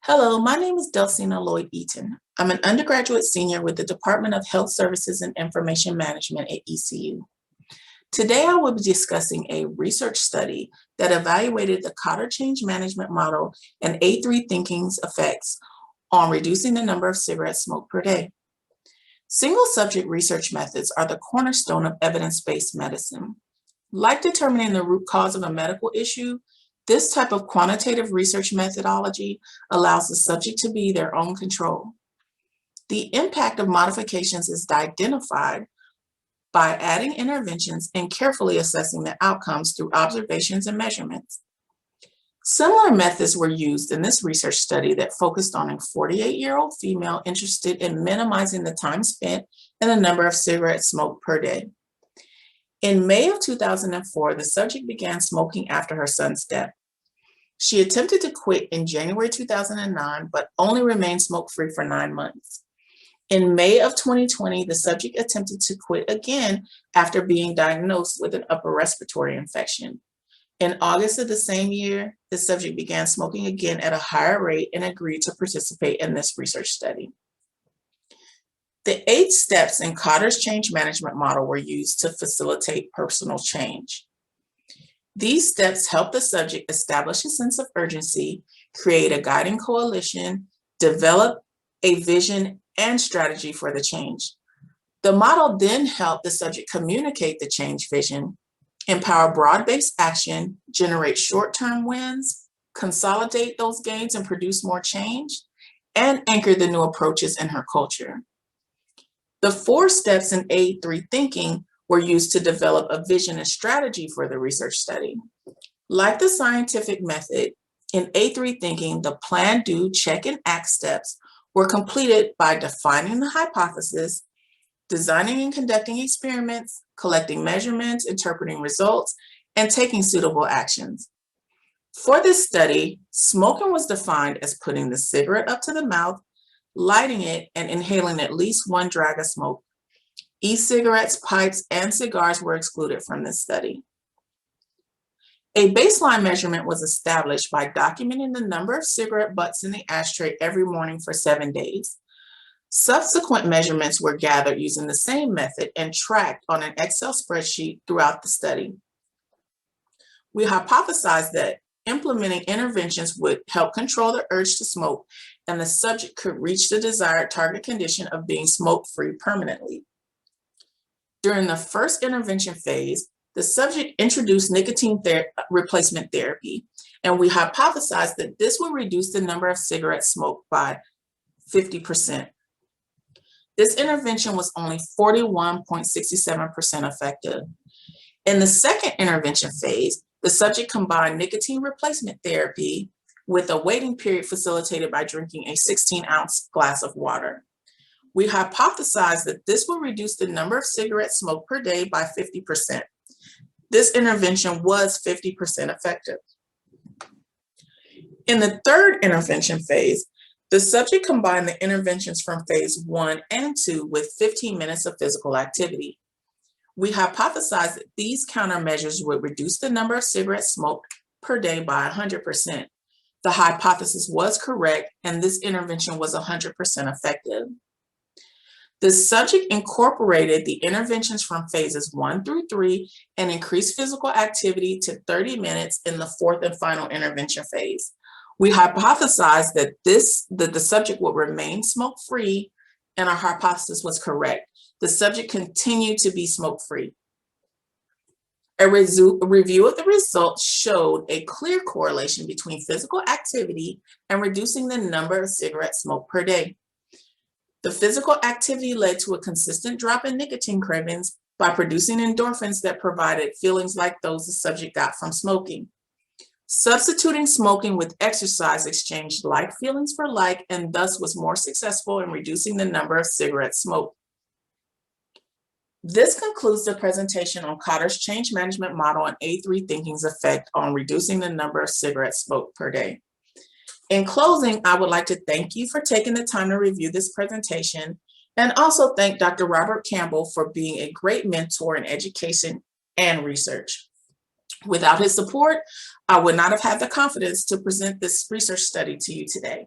Hello, my name is Delsina Lloyd Eaton. I'm an undergraduate senior with the Department of Health Services and Information Management at ECU. Today, I will be discussing a research study that evaluated the Kotter Change Management model and A3 thinking's effects on reducing the number of cigarettes smoked per day. Single subject research methods are the cornerstone of evidence-based medicine. Like determining the root cause of a medical issue, this type of quantitative research methodology allows the subject to be their own control. The impact of modifications is identified by adding interventions and carefully assessing the outcomes through observations and measurements. Similar methods were used in this research study that focused on a 48-year-old female interested in minimizing the time spent and the number of cigarettes smoked per day. In May of 2004, the subject began smoking after her son's death. She attempted to quit in January 2009, but only remained smoke-free for 9 months. In May of 2020, the subject attempted to quit again after being diagnosed with an upper respiratory infection. In August of the same year, the subject began smoking again at a higher rate and agreed to participate in this research study. The 8 steps in Kotter's change management model were used to facilitate personal change. These steps help the subject establish a sense of urgency, create a guiding coalition, develop a vision and strategy for the change. The model then helped the subject communicate the change vision, empower broad-based action, generate short-term wins, consolidate those gains and produce more change, and anchor the new approaches in her culture. The 4 steps in A3 thinking were used to develop a vision and strategy for the research study. Like the scientific method, in A3 thinking, the plan, do, check, and act steps were completed by defining the hypothesis, designing and conducting experiments, collecting measurements, interpreting results, and taking suitable actions. For this study, smoking was defined as putting the cigarette up to the mouth, lighting it, and inhaling at least 1 drag of smoke. E-cigarettes, pipes, and cigars were excluded from this study. A baseline measurement was established by documenting the number of cigarette butts in the ashtray every morning for 7 days. Subsequent measurements were gathered using the same method and tracked on an Excel spreadsheet throughout the study. We hypothesized that implementing interventions would help control the urge to smoke, and the subject could reach the desired target condition of being smoke-free permanently. During the first intervention phase, the subject introduced nicotine replacement therapy, and we hypothesized that this would reduce the number of cigarettes smoked by 50%. This intervention was only 41.67% effective. In the second intervention phase, the subject combined nicotine replacement therapy with a waiting period facilitated by drinking a 16-ounce glass of water. We hypothesized that this will reduce the number of cigarettes smoked per day by 50%. This intervention was 50% effective. In the third intervention phase, the subject combined the interventions from phase 1 and 2 with 15 minutes of physical activity. We hypothesized that these countermeasures would reduce the number of cigarettes smoked per day by 100%. The hypothesis was correct, and this intervention was 100% effective. The subject incorporated the interventions from phases 1 through 3 and increased physical activity to 30 minutes in the 4th and final intervention phase. We hypothesized that the subject would remain smoke-free, and our hypothesis was correct. The subject continued to be smoke-free. A review of the results showed a clear correlation between physical activity and reducing the number of cigarettes smoked per day. The physical activity led to a consistent drop in nicotine cravings by producing endorphins that provided feelings like those the subject got from smoking. Substituting smoking with exercise exchanged like feelings for like, and thus was more successful in reducing the number of cigarettes smoked. This concludes the presentation on Kotter's change management model and A3 thinking's effect on reducing the number of cigarettes smoked per day. In closing, I would like to thank you for taking the time to review this presentation, and also thank Dr. Robert Campbell for being a great mentor in education and research. Without his support, I would not have had the confidence to present this research study to you today.